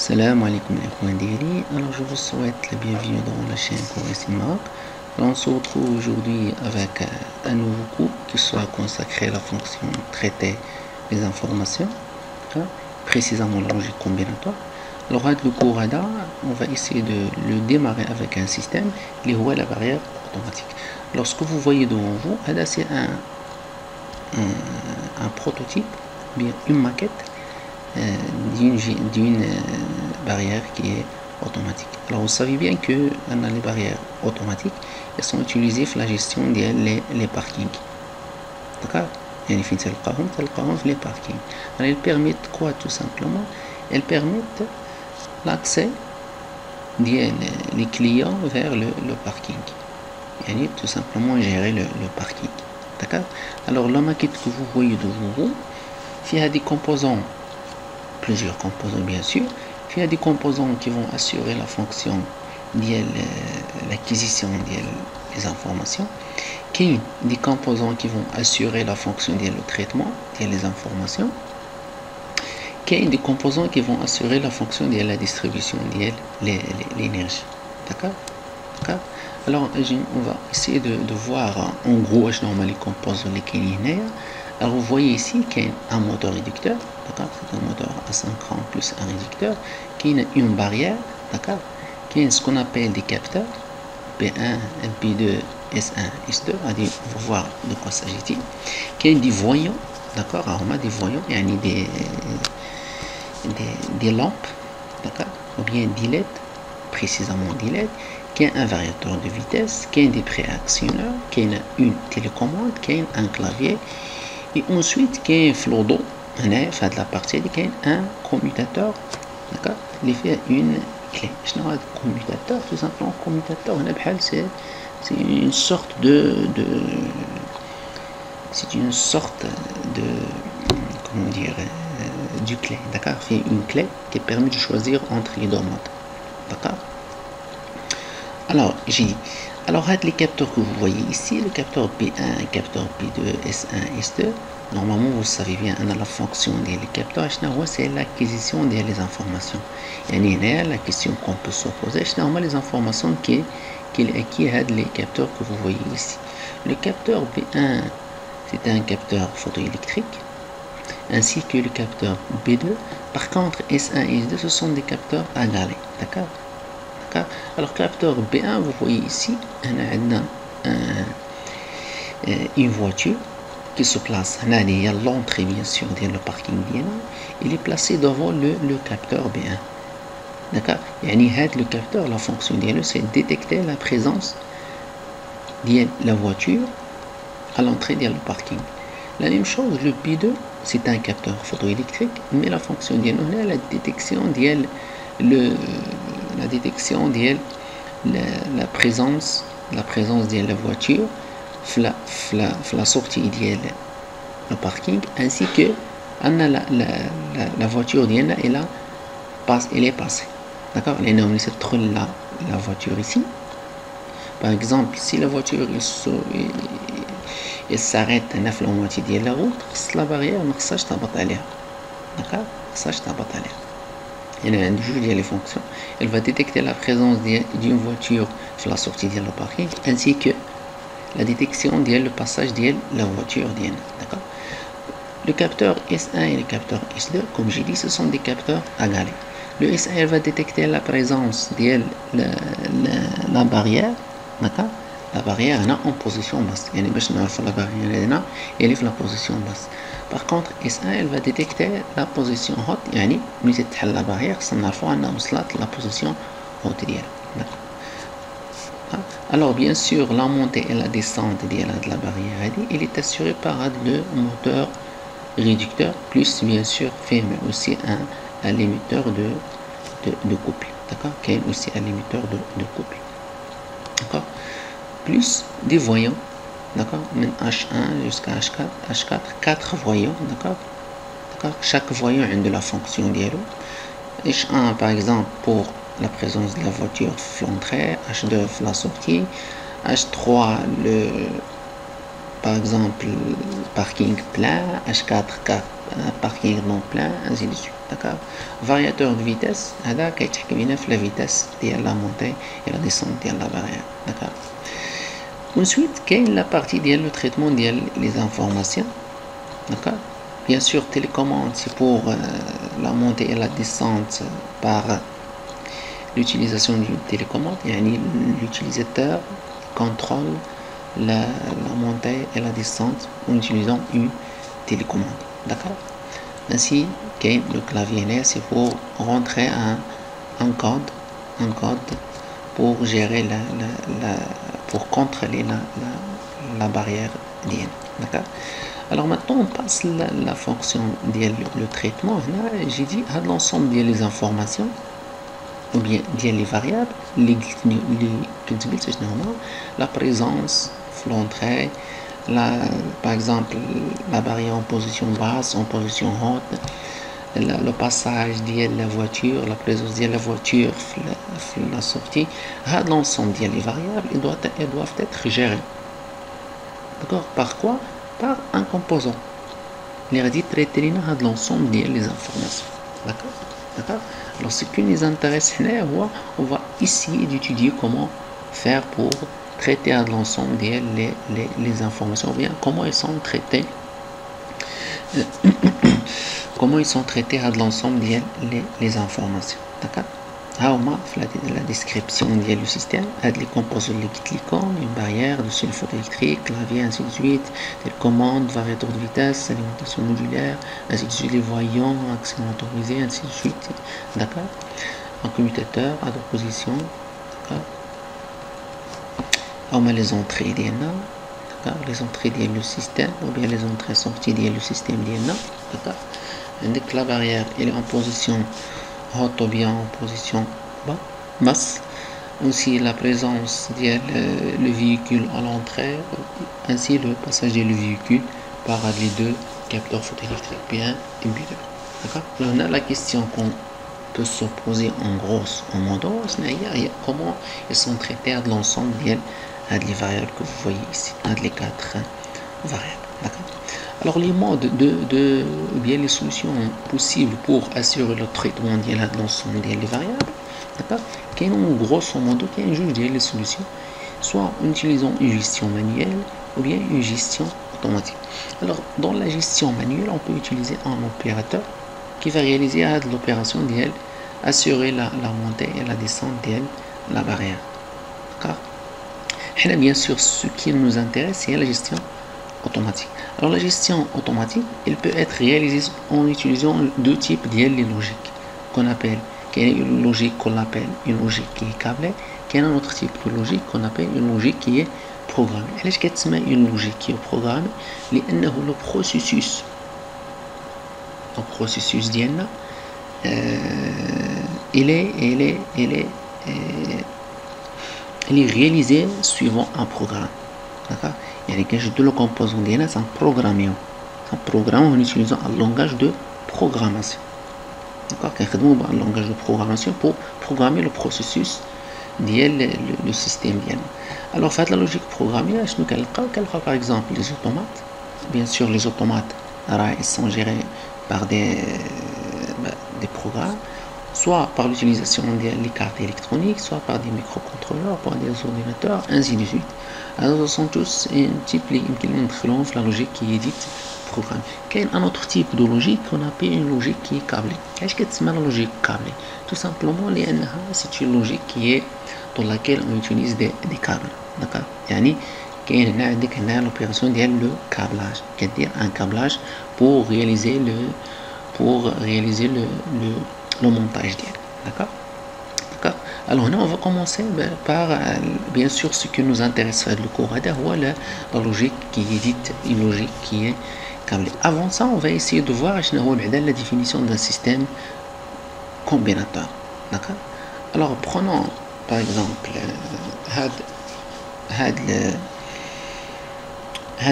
Salam alaikum les coins d'Eli. Alors je vous souhaite la bienvenue dans la chaîne Course Maroc. On se retrouve aujourd'hui avec un nouveau cours qui sera consacré à la fonction traiter les informations, précisément la logique combinatoire. Alors le cours on va essayer de le démarrer avec un système qui est la barrière automatique. Alors ce que vous voyez devant vous, c'est un prototype, bien une maquette d'une barrière qui est automatique. Alors vous savez bien que les barrières automatiques, elles sont utilisées pour la gestion des les parkings. D'accord? يعني فين تلقاهم في les parkings. Alors elles permettent quoi tout simplement? Elles permettent l'accès des les clients vers le parking. يعني tout simplement gérer le parking. D'accord? Alors la maquette que vous voyez devant vous, il y a des composants, plusieurs composants bien sûr. Il y a des composants qui vont assurer la fonction de l'acquisition des informations. Il y a des composants qui vont assurer la fonction du traitement des informations. Il y a des composants qui vont assurer la fonction de la distribution de l'énergie. D'accord? Alors on va essayer de voir en gros les composants les. Alors vous voyez ici qu'il y a un moteur réducteur, d'accord, c'est un moteur asynchrone plus un réducteur, qui a une barrière, d'accord, qui a ce qu'on appelle des capteurs, P1, P2, S1, S2, on va voir de quoi s'agit-il, qui a des voyants, d'accord, alors on a des voyants, il y a des lampes, d'accord, ou bien des LED, précisément des LED, qui a un variateur de vitesse, qui a des préactionneurs, qui a une télécommande, qui a un clavier. Et ensuite, il y a un flot d'eau, de la partie, il y a un commutateur, d'accord, il fait une clé. Je n'ai commutateur, tout simplement, commutateur, c'est une sorte c'est une sorte de, comment dire, du clé, d'accord, c'est une clé qui permet de choisir entre les deux modes, d'accord. Alors, j'ai dit, alors les capteurs que vous voyez ici, le capteur P1, capteur P2, S1, S2, normalement vous savez bien, on a la fonction des capteurs, c'est l'acquisition des informations. Et la question qu'on peut se poser, c'est les informations qui aident les capteurs que vous voyez ici. Le capteur P1, c'est un capteur photoélectrique, ainsi que le capteur B2. Par contre, S1 et S2, ce sont des capteurs à galets, d'accord. Alors capteur B1, vous voyez ici, on a une voiture qui se place, il y a l'entrée bien sûr dans le parking bien, il est placé devant le capteur B1, d'accord. Le capteur, la fonction c'est détecter la présence de la voiture à l'entrée dans le parking. La même chose, le B2, c'est un capteur photoélectrique, mais la fonction est la détection de la présence de la voiture la sortie de le parking, ainsi que la voiture elle est passée, d'accord. La voiture ici, par exemple, si la voiture elle s'arrête à la moitié de la route, la barrière ne s'arrête pas, d'accord, il y a un jeu de les fonctions. Elle va détecter la présence d'une voiture sur la sortie de le parking, ainsi que la détection de le passage de la voiture, d'accord. Le capteur S1 et le capteur S2, comme j'ai dit, ce sont des capteurs à galets. Le S1 va détecter la présence de la barrière, d'accord. La barrière est en position basse. La barrière est en position basse. Par contre, S1 elle va détecter la position haute, mais c'est la barrière, ça n'a pas la position haute. Alors bien sûr, la montée et la descente de la barrière, elle est assurée par le moteur réducteur, plus bien sûr fait mais aussi un limiteur de couple, d'accord, qui est aussi un limiteur de couple, d'accord, plus des voyants, d'accord, H1 jusqu'à H4, 4 voyants, d'accord. Chaque voyant a de la fonction d'H1 par exemple pour la présence de la voiture l'entrée, H2 la sortie, H3 par exemple parking plein, H4 parking non plein, ainsi de suite. D'accord. Variateur de vitesse, هذا كيتحكم لنا في la vitesse ديال la montée et la descente ديال la barrière. D'accord. Ensuite, quelle la partie ديال le traitement ديال les informations. D'accord. Bien sûr, télécommande, c'est pour la montée et la descente par l'utilisation d'une télécommande. L'utilisateur contrôle la montée et la descente en utilisant une télécommande. D'accord. Ainsi, le clavier NER, c'est pour rentrer un code pour gérer pour contrôler la barrière DN. D'accord. Alors maintenant, on passe la fonction le traitement. J'ai dit à l'ensemble des informations ou bien les variables, la présence, l'entrée, par exemple la barrière en position basse, en position haute, le passage de la voiture, la présence de la voiture, la sortie. L'ensemble des variables, elles doivent être gérées. D'accord. Par quoi? Par un composant. Les radis traiter l'ensemble des informations. D'accord. D'accord. Alors ce qui nous intéresse, on va essayer d'étudier comment faire pour traiter à l'ensemble les informations, ou bien comment ils sont traités à l'ensemble des informations. D'accord. La description du système, les composants une barrière, de sulfure électrique, clavier, ainsi de suite, des commandes, variateur de vitesse, alimentation modulaire, ainsi de suite, les voyants, accès motorisé, ainsi de suite. D'accord. Un commutateur à d'opposition. D'accord. Les entrées DNA, d'accord. Les entrées du système, ou bien les entrées sorties du système DNA. D'accord. Dès que la barrière est en position haute ou bien en position basse, aussi la présence le véhicule à l'entrée, ainsi le passage du véhicule par les deux capteurs photoélectriques bien imbibés. D'accord. On a la question qu'on peut se poser en modo, comment ils sont traités à l'ensemble des variables que vous voyez ici, les 4 variables. D'accord. Alors les modes bien les solutions possibles pour assurer le traitement de l'ensemble des variables. D'accord. Grosso modo, il y a juste les solutions, soit en utilisant une gestion manuelle ou bien une gestion automatique. Alors dans la gestion manuelle, on peut utiliser un opérateur qui va réaliser l'opération assurer la montée et la descente de la barrière. D'accord. Et bien sûr, ce qui nous intéresse, c'est la gestion automatique. Alors la gestion automatique, elle peut être réalisée en utilisant deux types de logiques qu'on appelle une logique une logique qui est câblée, qui est un autre type de logique qu'on appelle une logique qui est programmée. علاش كتسمى une logique qui est programmée؟ لأنه le processus ديالنا il est réalisé suivant un programme. D'accord. Le composant DNA, c'est un programme en utilisant un langage de programmation. D'accord. Un langage de programmation pour programmer le processus le système DNA. Alors, faites la logique programmée. Par exemple, les automates. Bien sûr, les automates, ils sont gérés par des programmes, soit par l'utilisation des cartes électroniques, soit par des microcontrôleurs, par des ordinateurs, ainsi de suite. Alors, ce sont tous un type de la logique qui est dite programme. Il y a un autre type de logique qu'on appelle une logique qui est câblée. Qu'est-ce que c'est la logique câblée? Tout simplement, c'est une logique dans laquelle on utilise des câbles. D'accord. Il y a l'opération le câblage, c'est-à-dire un câblage pour réaliser le montage. D'accord. D'accord. Alors on va commencer par bien sûr ce qui nous intéresse le cours, la logique qui est dite une logique qui est câblée. Avant ça, on va essayer de voir la définition d'un système combinatoire. D'accord. Alors prenons par exemple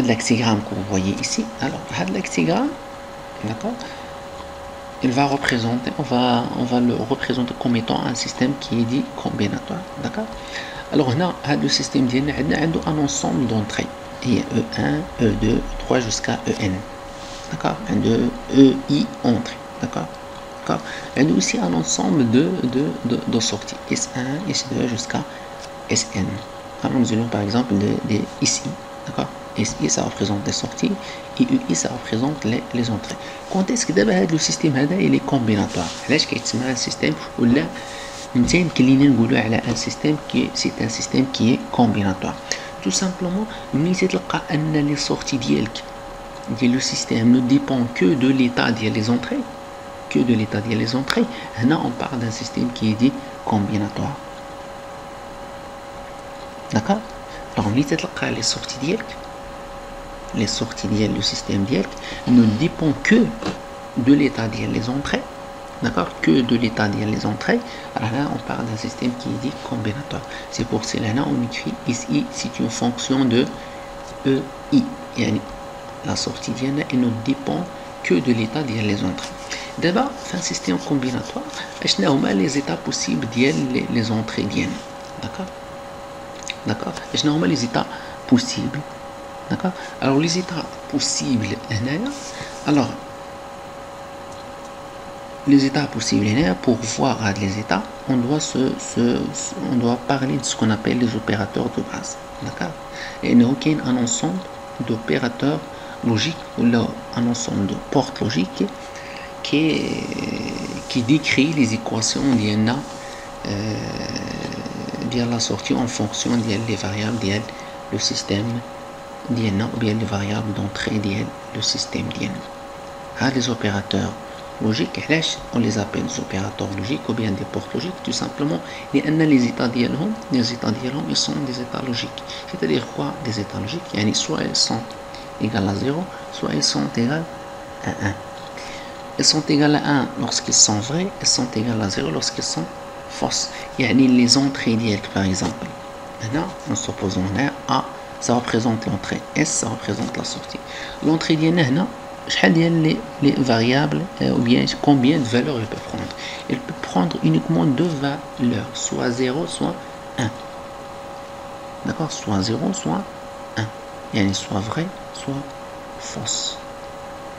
l'axigramme que vous voyez ici. Alors l'axigramme, d'accord, il va représenter, on va le représenter comme étant un système qui est dit combinatoire. D'accord. Alors on a le système un ensemble d'entrées. Il y a E1, E2, 3 jusqu'à En. d'accord, de E, I, entrée, d'accord, d'accord, et aussi un ensemble de sorties, S1, S2 jusqu'à Sn. Alors nous allons par exemple de SI, d'accord, SI ça représente les sorties, et UI ça représente les entrées. Quand est-ce que d'abord le système il est combinatoire? علاش كيتسمى un système ولا مثلا يمكن لينا نقولوا على un système qui c'est un système qui est combinatoire. Tout simplement ملي تلقى ان les sorties ديالك ديال le système ne dépend que de l'état ديال les entrées, que de l'état ديال les entrées. هنا on parle d'un système qui est dit combinatoire. D'accord? Alors ملي تلقى les sorties ديالك, les sorties ديال le système ديالك ne dépend que de l'état ديال les entrées, d'accord, que de l'état ديال les entrées. Alors là on parle d'un système qui est dit combinatoire. C'est pour cela là on écrit ici c'est une fonction de EI, يعني la sortie ديالنا elle ne dépend que de l'état ديال les entrées. D'abord في un système combinatoire اشنا هما les états possibles ديال les entrées ديالنا, d'accord, d'accord, اشنا هما les états possibles, d'accord. Alors les états possibles هنايا, alors les états possibles هنايا, pour voir les états on doit parler de ce qu'on appelle les opérateurs de base, d'accord. Et il y a un ensemble d'opérateurs logiques ou là un ensemble de portes logiques qui décrit les équations d'INA de la sortie en fonction des variables de le système d'INA ou bien les variables d'entrée de le système d'INA. Les opérateurs logiques, on les appelle des opérateurs logiques ou bien des portes logiques, tout simplement les états d'INA, ils sont des états logiques. C'est-à-dire quoi des états logiques? Soit ils sont égales à 0, soit ils sont égales à 1. Elles sont égales à 1 lorsqu'ils sont vrais, elles sont égales à 0 lorsqu'ils sont fausses. Les entrées directes par exemple. Maintenant, nous supposons A, ça représente l'entrée, S, ça représente la sortie. L'entrée d'INA, les variables, ou bien combien de valeurs elle peut prendre? Elle peut prendre uniquement deux valeurs, soit 0, soit 1. D'accord? Soit 0, soit 1. Soit vrai, soit fausse.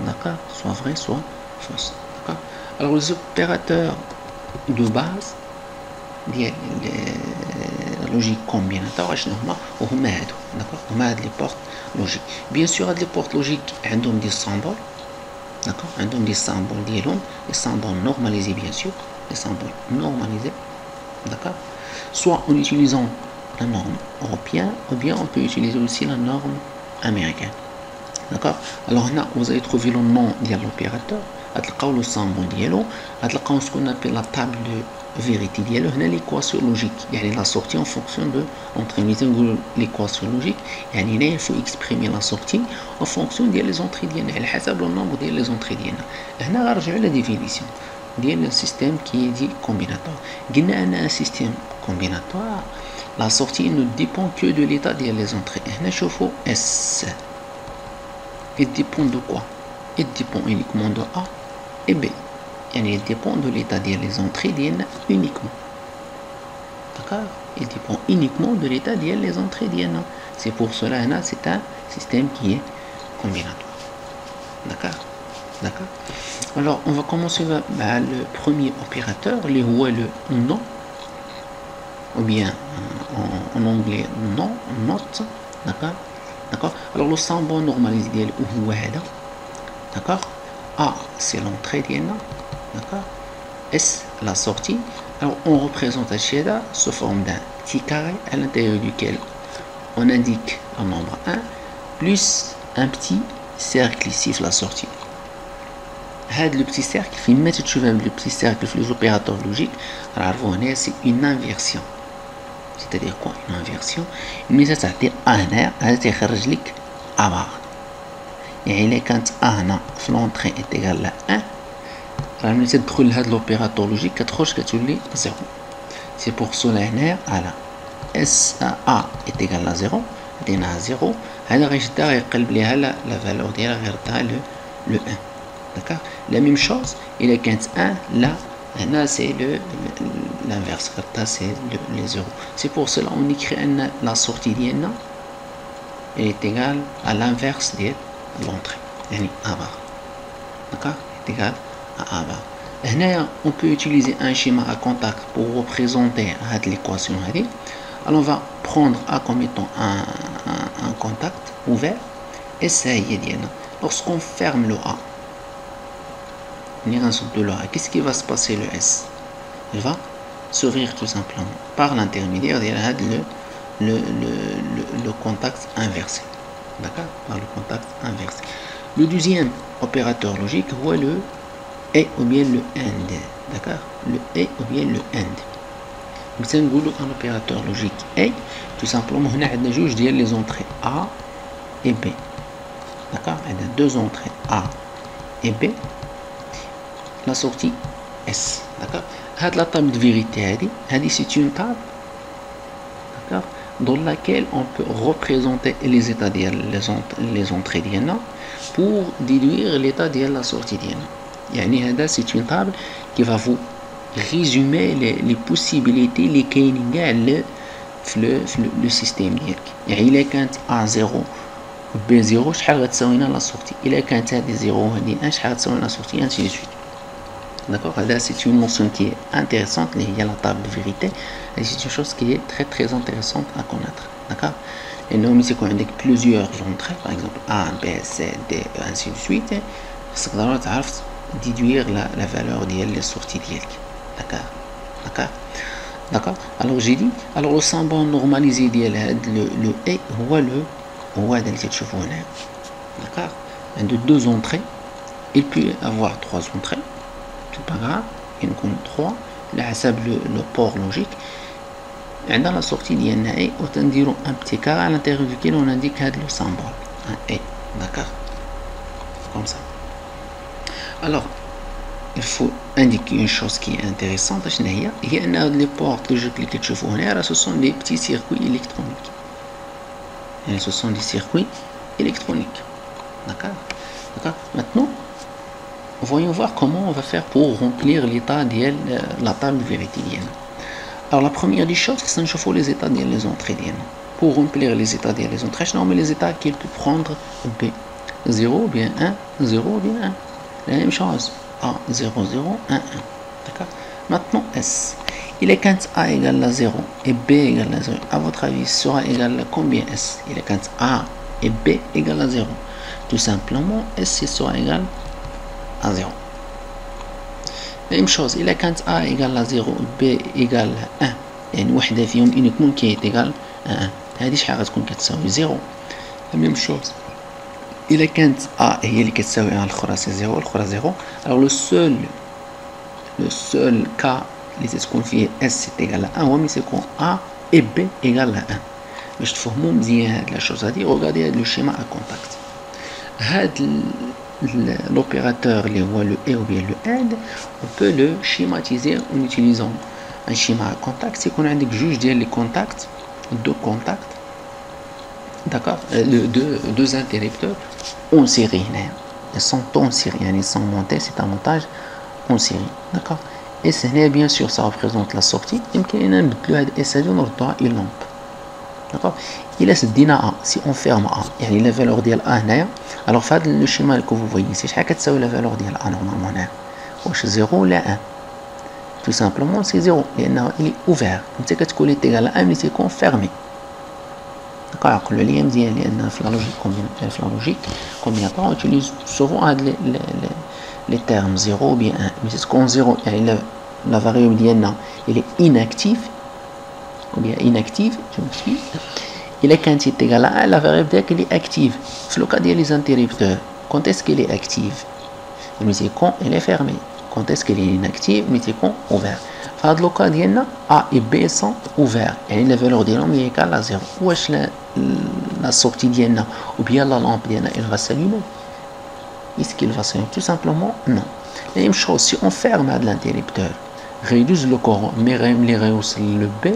D'accord? Soit vrai, soit fausse. D'accord? Alors les opérateurs de base, la logique combinatoire, d'accord? On a les portes logiques. Bien sûr, les portes logiques ont des symboles, d'accord? Ont des symboles des symboles normalisés, bien sûr, des symboles normalisés, d'accord? Soit en utilisant la norme européenne, ou bien on peut utiliser aussi la norme américaine, d'accord. Alors là vous allez trouver le nom de l'opérateur, le symbole dialo, ce qu'on appelle la table de vérité dialo, l'équation logique, la sortie en fonction de entre l'équation logique, il faut exprimer la sortie en fonction des entrées diana, le nombre des entrées diana. On va rejoindre la définition d'un système qui est dit combinatoire. Un système combinatoire, la sortie ne dépend que de l'état des entrées. On S. Il dépend de quoi? Il dépend uniquement de A et B. Il dépend de l'état des entrées uniquement. D'accord? Il dépend uniquement de l'état des entrées. C'est pour cela que c'est un système qui est combinatoire. D'accord? D'accord? Alors, on va commencer par le premier opérateur, le non, ou bien en anglais non, not. D'accord? D'accord? Alors le symbole normalisé ديال هو هذا, d'accord. A c'est l'entrée ديالنا, d'accord. S la sortie. Alors on représente هذا sous forme d'un petit carré à l'intérieur duquel on indique le nombre 1 plus un petit cercle ici la sortie. Le petit cercle, فيما تشوف le petit cercle في les opérateurs logiques, alors c'est une inversion. C'est-à-dire quoi une inversion? ملي تعطي A هنا هذا تيخرج لك A بار. إلا كانت A هنا في l'entrée est égale à 1, راه ملي تدخل لهاد l'opérateur logique كتخرج كتولي 0. C'est pour cela هنا على S A est égal à 0, ديناها 0, هذا غيشدها غيقلب ليها la valeur ديالها غيردها le 1. D'accord? La même chose, il y a 1, là, c'est l'inverse, c'est les 0. C'est pour cela qu'on écrit la sortie est égale à l'inverse de l'entrée. d'accord, est égal à A bar. Là, on peut utiliser un schéma à contact pour représenter l'équation. Alors on va prendre A comme étant un contact ouvert, et ça y est, lorsqu'on ferme le A, qu'est-ce qui va se passer le S? Il va s'ouvrir tout simplement par l'intermédiaire de le contact inversé. D'accord, par le contact inversé. Le deuxième opérateur logique est le et ou bien le AND. D'accord, le et ou bien le AND. مثلا نقولوا un opérateur logique A, tout simplement هنا عندنا جوج ديال les entrées A et B. D'accord, عندنا deux entrées A et B, la sortie S. D'accord, la table de vérité c'est une table, d'accord, dans laquelle on peut représenter les états les entrées pour déduire l'état de la sortie يعني c'est une table qui va vous résumer les possibilités les كاينين كاع le système ديالك. يعني الا كانت A0 B 0 شحال غتساوي لنا لا سورتي، الا كانت هذه 0 وهذه 1 شحال غتساوي لا سورتي، ainsi de suite. D'accord, c'est une notion qui est intéressante, il y a la table de vérité, et c'est une chose qui est très très intéressante à connaître. D'accord, et nous c'est qu'on a plusieurs entrées, par exemple A, B, C, D, ainsi de suite, c'est que tu vas déduire la valeur des sorties d'IELK. D'accord, d'accord, d'accord. Alors j'ai dit, alors le symbole normalisé le E هو اللي تشوفوه هنا. D'accord, il y a deux entrées, il peut y avoir trois entrées. C'est pas grave, il y en a 3 على حسب le port logique. عندنا la sortie ديالنا A وتنديرو un petit carré à l'intérieur duquel on indique هذا le symbole un A. D'accord, comme ça. Alors il faut indiquer une chose qui est intéressante, هي أن les ports logiques اللي كتشوفوا هنا ce sont des petits circuits électroniques. Et ce sont des circuits électroniques. D'accord, d'accord. Maintenant voyons voir comment on va faire pour remplir l'état de la table de vérité. Alors la première des choses, c'est qu'il faut les états des entrées. Pour remplir les états des entrées, on met les états qu'il peut prendre B. 0, bien 1, 0, bien 1. La même chose. A, 0, 0, 1, 1. D'accord. Maintenant, S. Il est quand A égale à 0 et B égale à 0. À votre avis, sera égal à combien S? Il est quand A et B égale à 0. Tout simplement, S sera égal à 0. Même chose, il est quand A égale à 0 B égale à 1 يعني وحدة فيهم uniquement qui est égale à 1 هذه شحال غتكون كتساوي 0. La même chose, il est quand A هي اللي كتساوي 1 الأخرى c'est 0 الأخرى 0. alors le seul cas اللي تكون فيه S c'est égal à 1 هو ملي تكون A et B égale à 1. باش تفهموا مزيان هاد لا شوز هادي regardez هاد لو schéma à contact. هاد l'opérateur le E ou bien le AND, on peut le schématiser en utilisant un schéma à contact. C'est qu'on a les contacts, deux contacts, d'accord, deux interrupteurs en série. Ils sont en série, ils sont montés, c'est un montage en série, d'accord. Et c'est bien sûr ça représente la sortie. Et ça donne une lampe. D'accord, il est dina A, si on ferme A, يعني la valeur ديال A هنايا. alors في هذا le schéma que vous voyez, c'est شحال كتساوي la valeur ديال A normalement هنايا؟ واش 0 ولا 1؟ tout simplement c'est 0 لأنه il est ouvert. متى كتكون égal à 1 ملي تيكون fermé. d'accord, عقلوا ليا مزيان لأن في la logique combinatoire on utilise souvent هاد les termes 0 ou bien 1. ملي تكون 0 يعني la variable ديالنا il est inactive ou bien inactive, je m'excuse. Il est quand il est égal à 1, la variable elle est active. Dans le cas des interrupteurs, quand est-ce qu'elle est active? Quand elle est fermée. Quand est-ce qu'elle est inactive? Quand ouvert. Dans le cas A et B sont ouverts. Et la valeur de l'homme est égale à 0. Où est-ce la sortie ou bien la lampe elle va s'allumer? Est-ce qu'il va s'allumer? Tout simplement non. La même chose, si on ferme l'interrupteur, réduise le courant, mais les réus le B,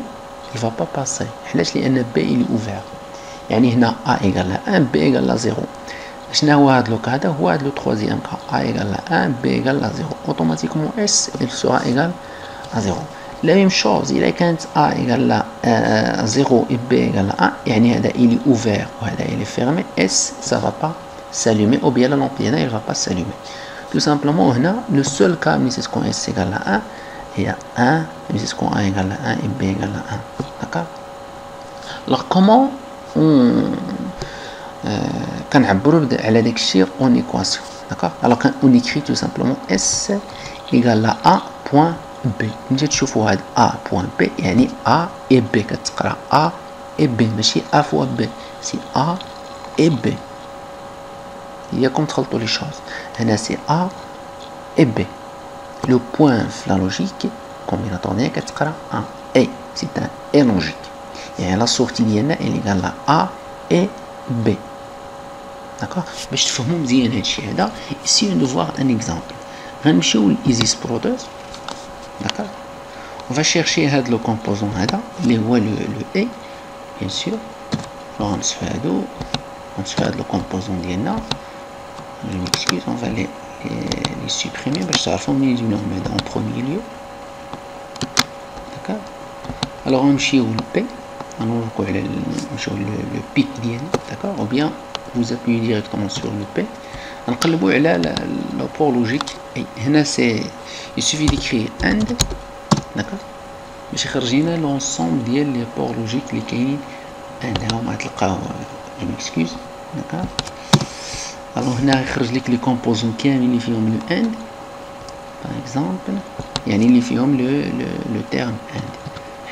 il ne va pas passer. علاش لأن B il est ouvert. يعني هنا A égale à 1 B égale à 0. شنو هو هذا لوك هذا؟ هو هذا لو troisième cas. A égale à 1 B égale à 0. Automatiquement S il sera égal à 0. La même chose, il est quand A égale à 0 et B égale à 1 يعني هذا il est ouvert وهذا il est fermé. S ça va pas s'allumer ou bien la lampe elle va pas s'allumer. tout simplement هنا le seul cas où c'est qu'on S égale à 1 il y a 1 c'est qu'on A égale à 1 et B égale à 1. D'accord. Alors comment on كنعبروا على داك الشيء en équation. D'accord. Alors on écrit tout simplement S égale à A point B. نجي تشوفوا هاد A point B يعني A et B كتقرا A et B ماشي A fois B c'est A et B. Il y a comme تخلطوا les choses. هنا c'est A et B. Le point في la logique combinatoriale كتقرا A et c'est un et logique. Et la sortie ديالنا elle égale à A et B. D'accord. باش تفهموا مزيان هادشي هذا essayons de voir un exemple. غنمشيو لإيزيس برودر. D'accord. On va chercher le composant هذا اللي هو le A bien sûr. غنمسحو هادو غنمسحو هاد le composant ديالنا. Je m'excuse, on va les supprimer باش تعرفوا منين يجيو لهم هذا en premier lieu. D'accord. Alors غنمشيو ل P. غنوركو على نمشيو le pic ديالنا. D'accord. Ou bien vous appuyez directement sur le P. نقلبوا على le port logique. Et هنا c'est il suffit d'écrire AND. D'accord. باش يخرج لنا l'ensemble ديال les ports logiques اللي كاينين عندها وما تلقاو. Je m'excuse. D'accord. Alors هنا يخرج لك les composants كاملين اللي فيهم le AND par exemple يعني اللي فيهم le terme AND.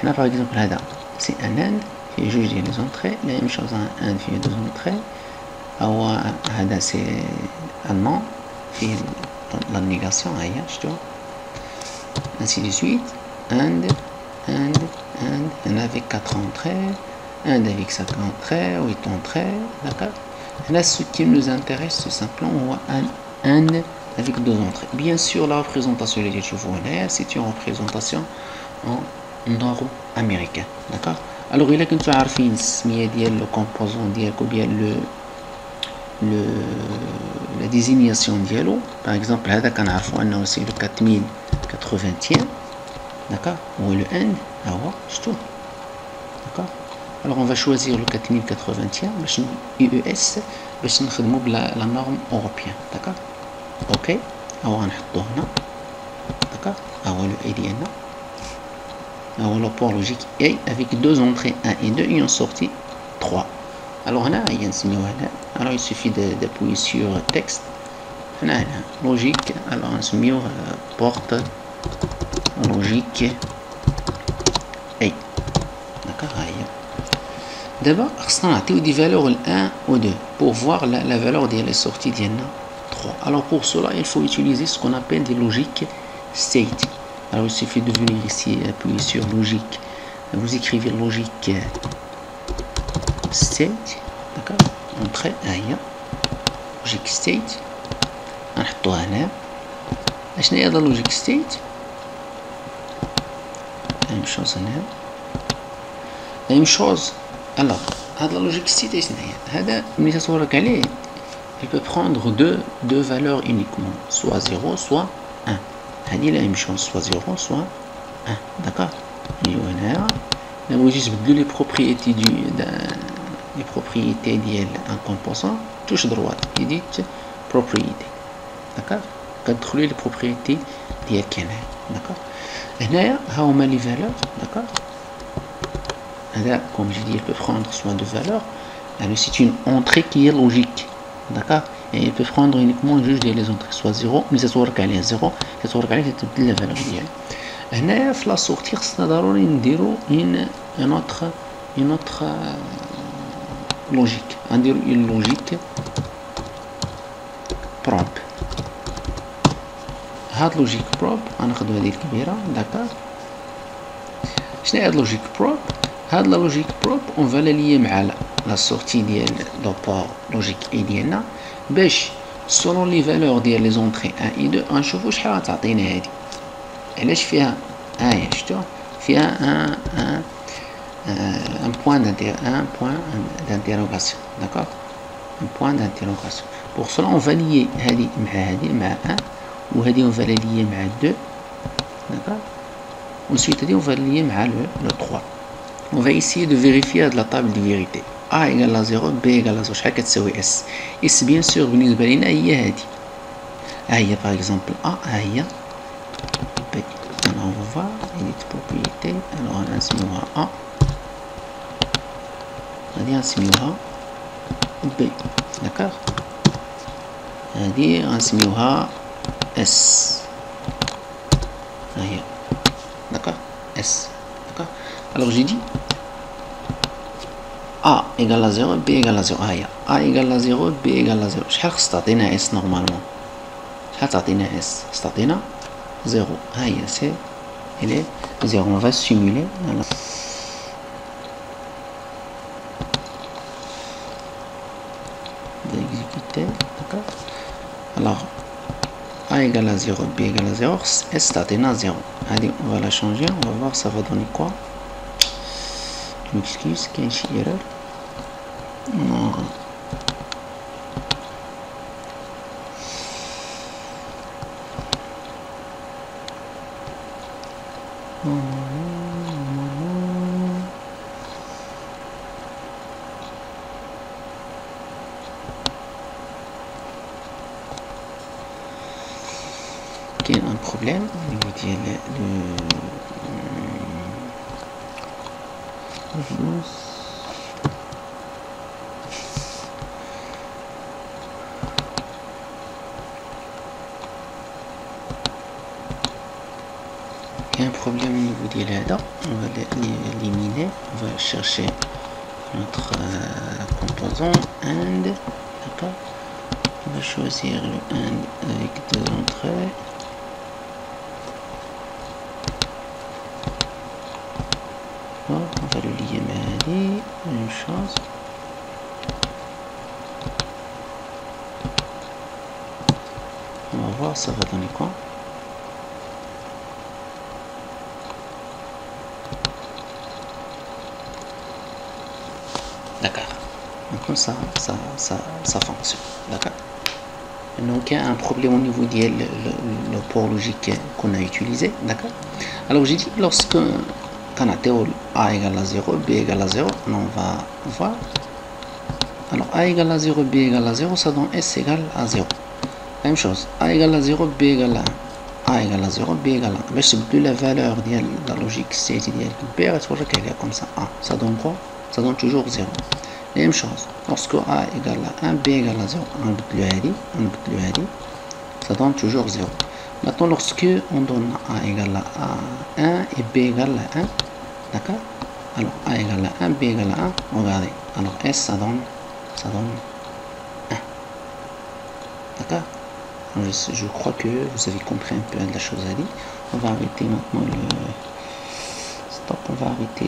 حنا par exemple هذا c'est un AND فيه جوج ديال les entrées. la même chose un AND فيه deux entrées. أو هذا c'est un non فيه la négation هيا شفتوها ainsi de suite. AND avec 4 entrées, AND avec 5 entrées, 8 entrées. D'accord. Là ce qui nous intéresse c'est simplement un AND avec 2 entrées. Bien sûr la représentation c'est une représentation en nord-américain. D'accord. Alors il a كنتو عارفين السمية ديال le composant ديالك ou bien la désignation ديالو. par exemple هذا كنعرفوا انه c'est le 4080. D'accord. Ou le AND هو شفتوه. D'accord. Alors on va choisir le 4080 باش IES باش نخدموا بلا la norme européenne. D'accord. OK. هو غنحطوه هنا. D'accord. هو le A ديالنا. هو le port logique A avec 2 entrées 1 et 2 et en sortie 3. Alors هنا هي نسميوها هنا. Alors il suffit d'appuyer sur texte. هنا logique. alors نسميوه porte logique A. D'accord. D'abord خصنا نعطيو des valeurs 1 ou 2 pour voir la valeur des sorties ديالنا 3. alors pour cela il faut utiliser ce qu'on appelle des logiques state. alors il suffit de venir ici appuyer sur logique. vous écrivez logique state. d'accord. entrée هي logique state نحطوها هنا. اشنا هي هذا logic state. la même chose هنا. la même chose. alors هذا logic state اش هي هذا ملي تصورك عليه il peut prendre deux valeurs uniquement soit 0 soit 1. هذه la même chose soit 0 soit 1. d'accord. نجيو هنا نبغيو نبدلو les propriétés les propriétés ديال un composant touche droite edit propriété. d'accord. كتدخلوا les propriétés ديال كاين. d'accord. هنايا ها هما les valeurs. d'accord. هذا comme je dis il peut prendre soit deux valeurs. c'est une entrée qui est logique. d'accord. et il peut prendre uniquement juge les entrées soit 0 mais تصورك عليه 0 تصورك عليه تبدل la valeur ديالو. هنايا في لا سورتي خصنا ضروري نديرو une autre logique. نديرو une logique propre. هاد لوجيك بروب غناخدو هذه الكبيره. داكار. شنو هي هاد لوجيك بروب؟ هاد لا لوجيك بروب اون فا لي مع لا سورتي ديال لو بور لوجيك اي ديالنا باش سولون لي فالور ديال لي زونطري 1 اي 2 غنشوفو شحال غتعطينا هادي. علاش فيها هاهي شفتو فيها ان بوين d'interrogation. d'accord. un point d'interrogation. pour cela on va lier هادي مع هادي مع 1 وهذه on va la lier مع 2. d'accord. ensuite هذه on va lier مع le 3. on va essayer de vérifier de la table de vérité. A égale à 0 B égale à 0 شحال كتساوي S. S bien sûr بالنسبة لنا هي هذه. هي par exemple A هي B. Alors on va voir edit propriété. alors نسميوها A غادي نسميوها B. d'accord هذه غنسميوها S. هي d'accord S. d'accord alors j'ai dit A égale à 0 B égale à 0. هي A égale à 0 B égale à 0. شحال خص تعطينا S normalement؟ شحال تعطينا S؟ تعطينا 0. هي c'est elle est 0. on va simuler. d'exécuter. d'accord alors A égale à 0 B égale à 0 S تعطينا 0. allez on va la changer, on va voir ça va donner quoi. je m'excuse كاين شي erreur. non كاين ان بروبليم ديال الفلوس. كاين un problème au niveau ديال هذا. on va l'éliminer. on va chercher notre composant and. d'accord on va choisir le and avec 2 entrées. on va le lier mais une chose. on va voir ça va donner quoi. d'accord donc comme ça fonctionne. d'accord donc il y a un problème au niveau de le port logique qu'on a utilisé. d'accord alors j'ai dit lorsque quand A égale à 0 B égale à 0 on va voir. alors A égale à 0 B égale à 0 ça donne S égale à 0. même chose A égale à 0 B égale à 1 A égale à 0 B égale à 1 باش تبدلو la valeur ديال la logique state ديال B غتوريك عليها comme ça. A ça donne quoi? ça donne toujours 0. même chose lorsque A égale à 1 B égale à 0 غنبدلو هادي ça donne toujours 0. maintenant lorsque on donne A égale à 1 et B égale à 1. d'accord alors A égale à 1 B égale à 1. regardez alors S ça donne 1. d'accord je crois que vous avez compris un peu de la chose à dire. on va arrêter maintenant le stop. on va arrêter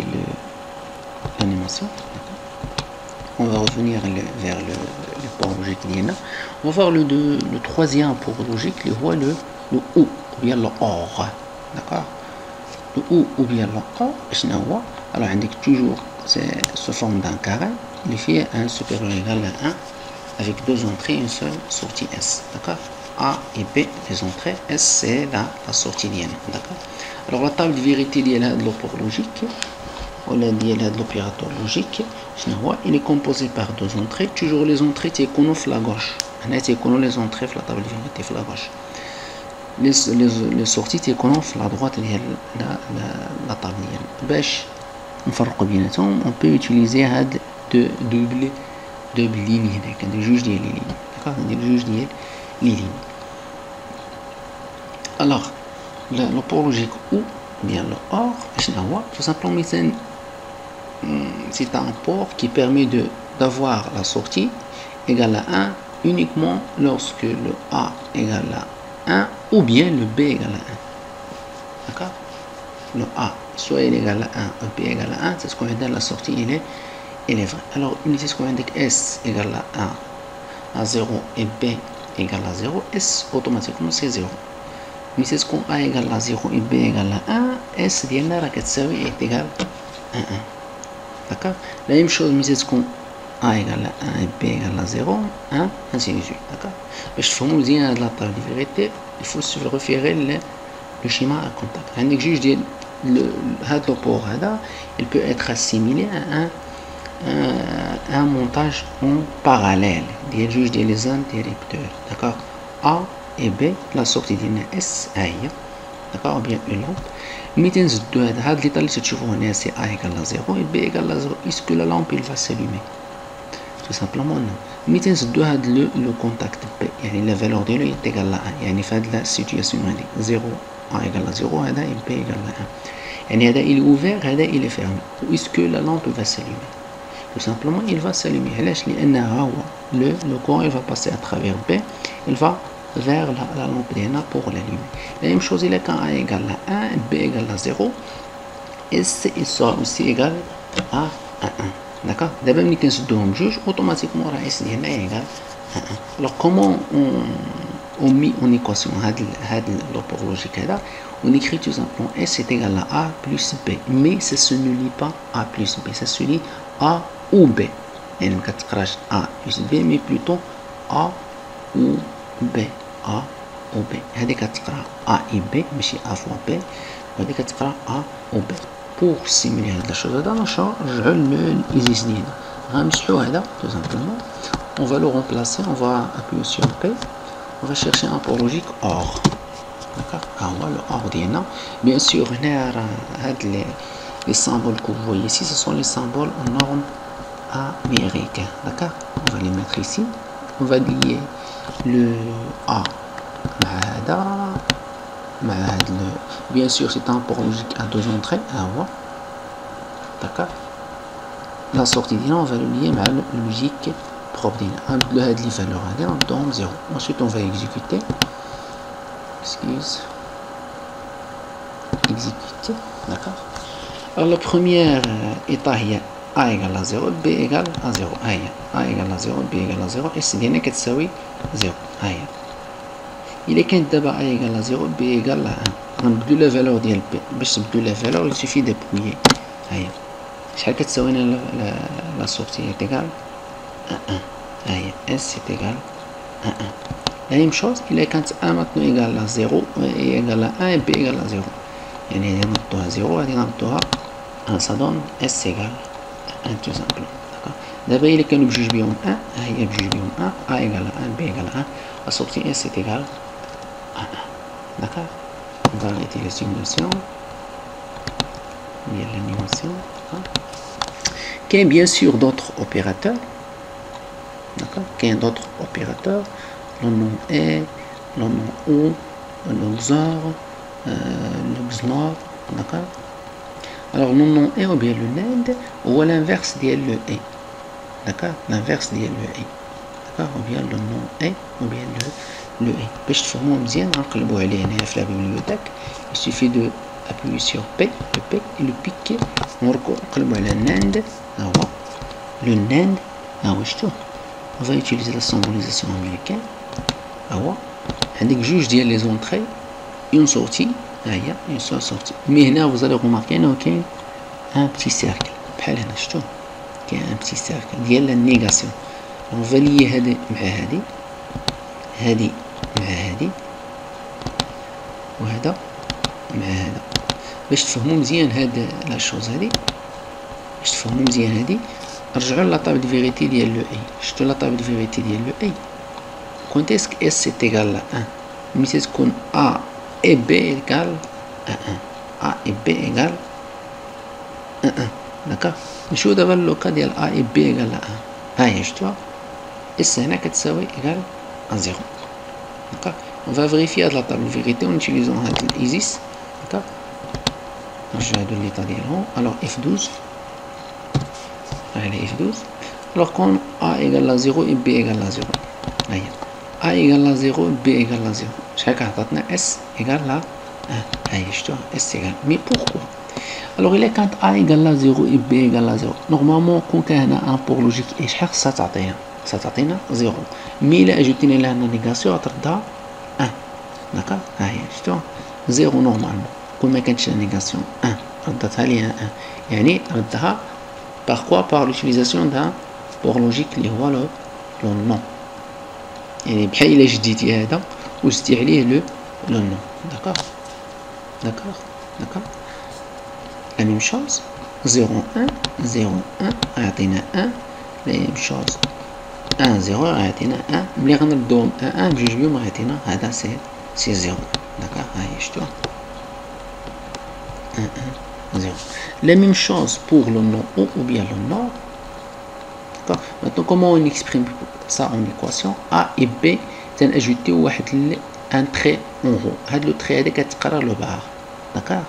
l'animation. on va revenir vers le port logique d'INA. on va voir le troisième port logique le OU ou bien le OR. d'accord le OU ou bien le OR شنو هو. alors عندك toujours c'est sous forme d'un carré il fait un supérieur égal à 1 avec 2 entrées et une seule sortie S. d'accord A et B les entrées S c'est la sortie d'INA. d'accord alors la table de vérité de l'opérateur logique ولا ديال هذا l'opérateur logique شنو هو. il est composé par 2 entrées. toujours les entrées تيكونوا في la gauche. هنا تيكونوا les entrées في la table de vérité في la gauche. les sorties تيكونوا في la droite ديال la table ديالنا. باش نفرقوا بيناتهم on peut utiliser هاد double ligne هناك. عندي جوج ديال لي لين. d'accord عندي جوج ديال لي لين. alors le port logique ou bien le OR شنو هو. tout simplement c'est un port qui permet d'avoir la sortie égale à 1 uniquement lorsque le A égale à 1 ou bien le B égale à 1. d'accord le A soit il égale à 1 ou B égale à 1 c'est ce qu'on veut dire la sortie il est vrai. alors c'est ce qu'on veut dire S égale à 1 à 0 et B égale à 0 S automatiquement c'est 0. mais c'est ce qu'on A égale à 0 et B égale à 1 S ديالنا راه كتساوي est égal à 1. d'accord la même chose mais c'est ce qu'on A égale à 1 et B égale à 0 1 ainsi de suite. d'accord باش تفهموا مزيان هاد لاطاج دي فيريتي il faut se référer le schéma à contact. عندك جوج ديال هاد لو بور هذا il peut être assimilé à un montage en parallèle ديال جوج ديال لي زان ديال ريبتور. d'accord A et B, la sortie de S هي d'accord, ou bien une lampe. ملي تنزدو هاد لي اللي تشوفوا هنا c'est A égale à 0 et B égale à 0. Est-ce que la lampe il va s'allumer? Tout simplement non. ملي تنزدو هاد le contact B يعني la valeur ديالو est égale à 1 يعني في هاد la situation هادي 0 A égale à 0 هذا et B égale à 1 يعني هذا il est ouvert هذا il est fermé. Est-ce que la lampe va s'allumer? Tout simplement il va s'allumer. علاش؟ لأنها هو le courant il va passer à travers B, il va vers la lampe d'Ena pour l'allumer. La même chose, il est quand A égale à 1, B égale à 0, S il sera aussi égal à 1. D'accord? D'abord, nous avons juge, automatiquement, S est égal à 1. Alors, comment on met en équation l'opération logique là? On écrit tout simplement S est égal à A plus B. Mais ça se ne lit pas A plus B, ça se lit A ou B. Et nous avons A plus B, mais plutôt A ou B. A ou B. هذه كتقرا A et B ماشي A fois B وهذه كتقرا A ou B. Pour simuler هاد la chose هذا نرجعو للإزيس ديالنا غنمسحو هذا tout simplement. On va le remplacer, on va appuyer sur P, on va chercher un port logique OR. D'accord, ها هو le OR ديالنا. Bien sûr هنا راه هاد les symboles que vous voyez ici ce sont les symboles en normes américains. D'accord, on va les mettre ici, on va lier le A مع هذا bien sûr c'est un port logique à deux entrées d'accord. La sortie ديالنا on va le lier مع le logique propre ديالنا نبدلو هاد لي فالور هادي نبدلوهم 0. ensuite on va exécuter exécuter. D'accord. Alors la première état هي A égale à 0 B égale à 0 هي A égale à 0 B égale à 0 S ديالنا كتساوي 0 هي. Il est quand d'abord A égale à 0 B égale à 1 غنبدلو la valeur ديال B باش تبدلو la valeur il suffit d'appuyer هي شحال كتساوينا la sortie est égale à 1 هي S est égal à 1. La même chose il est quand A maintenant égale à 0 et égale à 1 et B égale à 0 يعني هذه نحطوها 0 هذه نحطوها 1 ça donne S égale à 1 tout simplement. D'accord. دابا إلا كانوا بجوج بيهم 1 هي بجوج بيهم 1 A égale à 1 B égale à 1 la sortie S est égale à 1. D'accord. On va arrêter la simulation. Il y a l'animation. Qu'il y a bien sûr d'autres opérateurs. D'accord. Qu'il y a d'autres opérateurs. Le nom est, le nom O, le XOR, le XNOR. D'accord. Alors le nom est ou bien le NAND ou l'inverse de le est. D'accord. L'inverse de le est. D'accord. Ou bien le nom est ou bien le est. باش تفهموا مزيان غنقلبوا عليه هنا في لا بيبليوتيك. Il suffit de appuyer sur P, le P et le piquer. نقلبوا على NAND. ها هو le NAND. ها هو شفتوه. On va utiliser la symbolisation américaine. ها هو عندك جوج ديال لي زونطري une sortie. ها هي une seule sortie. مي هنا vous allez remarquer انه كاين un petit cercle بحال هنا شفتوه كاين un petit cercle ديال la négation. on va lier هذه مع هذه هذه مع هذه وهذا مع هذا باش تفهموا مزيان هاد لا شوز هذه. باش تفهموا مزيان هذه رجعوا لا طابل دو فيريتي ديال لو اي. شفتوا لا طابل دو فيريتي ديال لو اي كونت اسك اس سي ايغال 1 ملي تكون ا اي بي ايغال 1 ا اي بي ايغال 1 داكوغ. نشوفوا دابا اللوكا ديال ا اي بي ايغال 1 ها هي شفتوها اس هنا كتساوي ايغال à 0. D'accord. On va vérifier la table de vérité en utilisant l'ISIS. D'accord. Je vais donner l'état d'erreur. Alors F12. Allez F12. Alors quand A égale à 0 et B égale à 0. Allez. A égale à 0 B égale à 0. Chaque fois S égale à 1. Allez, je te S égale. Mais pourquoi? Alors il est quand A égale à 0 et B égale à 0. Normalement quand on a un port logique et chaque ça t'atteint. Ça تعطينا 0 مي إلا أجيتينا لها نيجاسيون غتردها 1. داكوغ ها هي شفتوها 0 نورمالمون كون ما كانتش لا نيجاسيون 1 ردتها ليها 1 يعني ردها باغ كوا باغ لوتيليزاسيون دان بور لوجيك اللي هو لو نون يعني بحال إلا جديتي هذا وزدتي عليه لو نون. داكوغ داكوغ داكوغ لا ميم شوز 0 1 0 1 غيعطينا 1 لا ميم شوز 1 0 غيعطينا 1 ملي غنردوهم 1 بجوج بيهم غيعطينا هذا سي 0 داكوغ. ها هي شفتوها 1 1 0. La même chose pour le nom ou bien le nom. D'accord. Maintenant comment on exprime ça en équation? A et B تنأجوتي واحد un trait en haut. هاد لو تري هذا كتقرا لو بار. D'accord.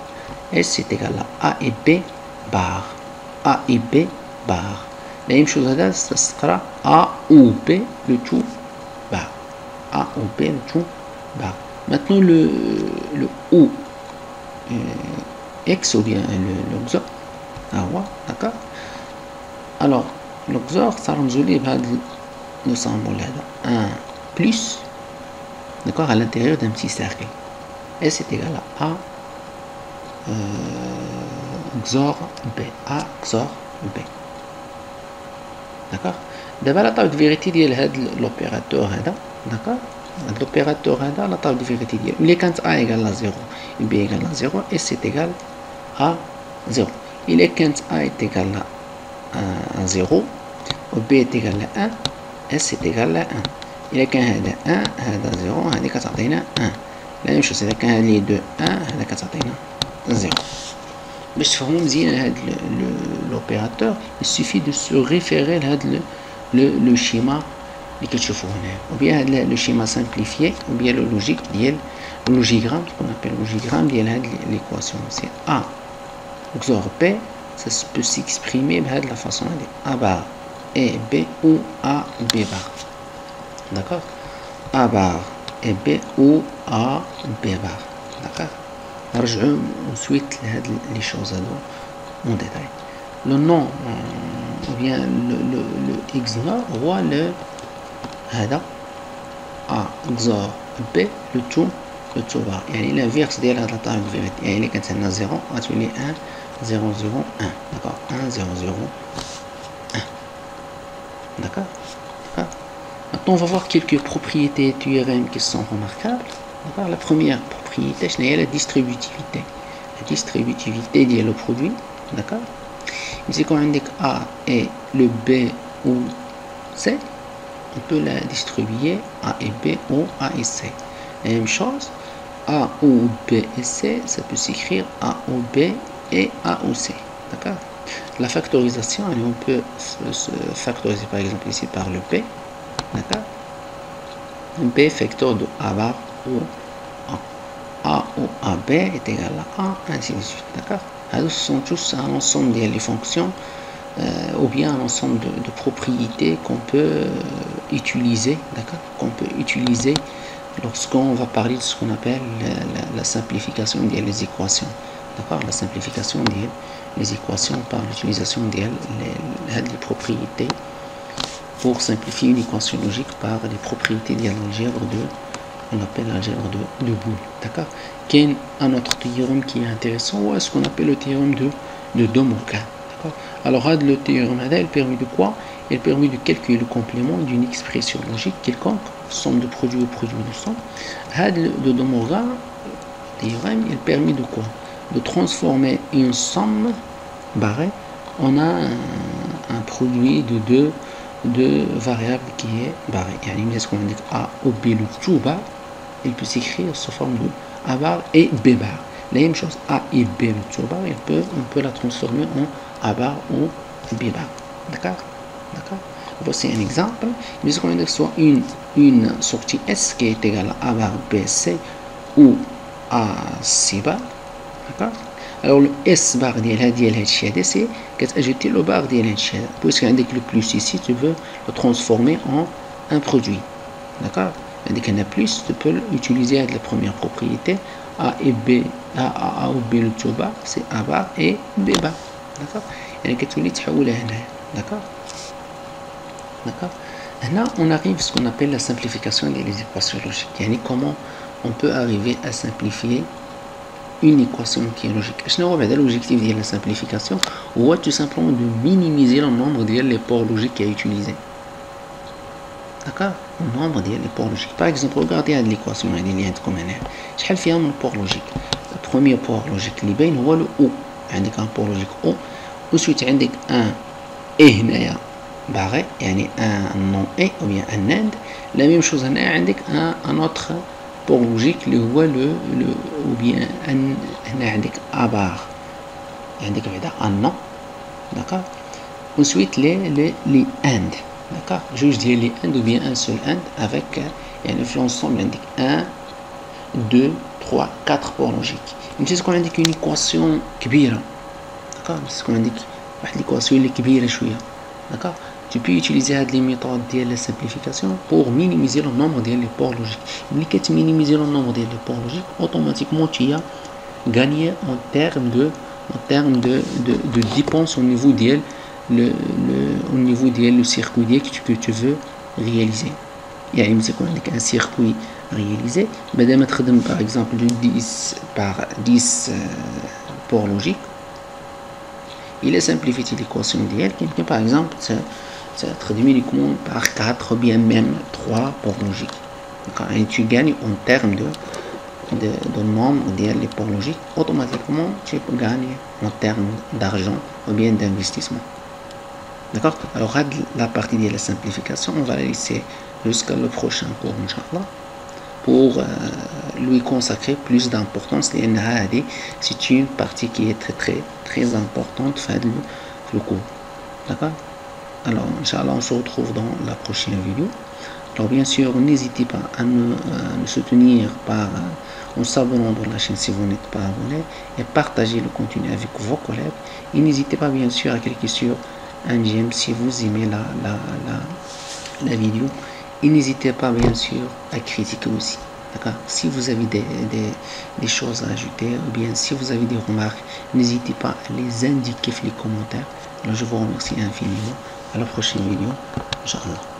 S c'est égal à A et B bar. A et B bar. La même chose هذا تقرا A ou B le tout bar. A ou B le tout bar. Maintenant le O X ou bien le XOR. D'accord. Alors le XOR ترمزوا ليه بهذا le symbole هذا 1 plus, d'accord, à l'intérieur d'un petit cercle. S est égal à A XOR B. A XOR B. D'accord. D'abord la table de vérité ديال l'opérateur هذا. D'accord. L'opérateur هذا la table de vérité ديال ملي كانت A égale à 0 et B égale à 0, S est égal à 0. Il est quand A est égal à 0 و B est égal à 1, S est égal à 1. إلا كان هذا 1 هذا 0 هذه كتعطينا 1. لا ميم شوز إذا كان هاد لي دو 1 هذا كتعطينا 0. باش تفهموا مزيان هاد l'opérateur il suffit de se référer لهاد le schéma اللي كتشوفوه هنايا ou bien هاد le schéma simplifié ou bien le logique ديال le logigramme qu'on appelle le logigramme ديال هاد l'équation. C'est A XOR B, ça peut s'exprimer de la façon A bar et B ou A B bar. D'accord. A bar et B ou A B bar. D'accord. نرجعوا ensuite les choses en détail. Le nom ou bien le XOR هو هذا A XOR B le tout bar. يعني l'inverse ديال هاد la table de vérité. يعني اللي كانت عندنا 0 غتولي 1 0 0 1. D'accord. 1 0 0 1. D'accord. Maintenant, on va voir quelques propriétés théorèmes qui sont remarquables. La première propriété, c'est la distributivité. La distributivité est le produit. D'accord. Si on indique A et le B ou C, on peut la distribuer A et B ou A et C. La même chose, A ou B et C, ça peut s'écrire A ou B et A ou C. D'accord. La factorisation, on peut se factoriser par exemple ici par le B. D'accord. B facteur de A bar ou A. A ou AB est égal à A, ainsi de suite. D'accord. Alors, ce sont tous un ensemble de fonctions ou bien un ensemble de propriétés qu'on peut utiliser. D'accord. Qu'on peut utiliser lorsqu'on va parler de ce qu'on appelle la simplification des équations. D'accord. La simplification des équations par l'utilisation des propriétés. Pour simplifier une équation logique par les propriétés de l'algèbre on appelle l'algèbre de Boole. D'accord. Qu'il y a un autre théorème qui est intéressant, ou est-ce qu'on appelle le théorème de De Morgan. D'accord. Alors le théorème il permet de quoi? Il permet de calculer le complément d'une expression logique quelconque, somme de produits ou produit de somme. De De Morgan théorème il permet de quoi? De transformer une somme barrée en un produit de deux variables qui est barré. Yani, est-ce qu'on indique A ou B le tout bar, il peut s'écrire sous forme de A bar et B bar. La même chose, A et B le tout bar, on peut la transformer en A bar ou B bar. D'accord. D'accord. Voici un exemple. Mais est-ce qu'on indique soit une sortie S qui est égale à A bar B C ou A C bar. D'accord. Alors le S bar ديال هادشي هذا c'est كتاجوتي le bar ديال هادشي هذا puisque عندك le plus ici tu veux le transformer en un produit. D'accord. عندك هنا plus tu peux utiliser la première propriété A et B A ou B le tout bar c'est A bar et B bar. D'accord. يعني كتولي تحولها هنايا. D'accord. D'accord. Là on arrive à ce qu'on appelle la simplification des équations logiques. يعني comment on peut arriver à simplifier une équation qui est logique. L'objectif de la simplification ou tout simplement de minimiser le nombre de ports logiques à utiliser. D'accord. Le nombre de ports logiques. Par exemple, regardez l'équation comme elle fait un port logique. Le premier port logique qui est le O. Un port logique O. Ensuite, un et هنايا barré, يعني un nom et ou bien un and. La même chose هنا عندك un autre port logique اللي هو le ou bien هنا عندك a bar عندك بعدا un nom, d'accord. Ensuite les and, d'accord, juge ديال les and ou bien un seul and avec يعني في l'ensemble عندك 1 2 3 4 port logique. نمشي تكون عندك une équation كبيرة, d'accord, تكون عندك واحد l'équation اللي كبيرة شوية, d'accord. Tu peux utiliser les méthodes de la simplification pour minimiser le nombre de ports logiques. Mais quand tu minimises le nombre de ports logiques, automatiquement tu as gagné en termes de dépenses au niveau du circuit que tu veux réaliser. Il y a un circuit réalisé, par exemple de 10 par 10 ports logiques. Il est simplifié l'équation d'hier, qui par exemple c'est traduit uniquement par 4 ou bien même 3 ports logiques. Et tu gagnes en termes de nombre de ports logiques, automatiquement tu gagnes en termes d'argent ou bien d'investissement. D'accord. Alors la partie de la simplification, on va la laisser jusqu'à le prochain cours, Inch'Allah, pour lui consacrer plus d'importance. C'est une partie qui est très importante le cours. D'accord. Alors Inch'Allah, on se retrouve dans la prochaine vidéo. Alors bien sûr, n'hésitez pas à nous soutenir en s'abonnant dans la chaîne si vous n'êtes pas abonné, et partager le contenu avec vos collègues. Et n'hésitez pas bien sûr à cliquer sur un j'aime si vous aimez la vidéo. Et n'hésitez pas bien sûr à critiquer aussi. Si vous avez des choses à ajouter ou bien si vous avez des remarques, n'hésitez pas à les indiquer dans les commentaires. Alors je vous remercie infiniment. À la prochaine vidéo. Inch'Allah.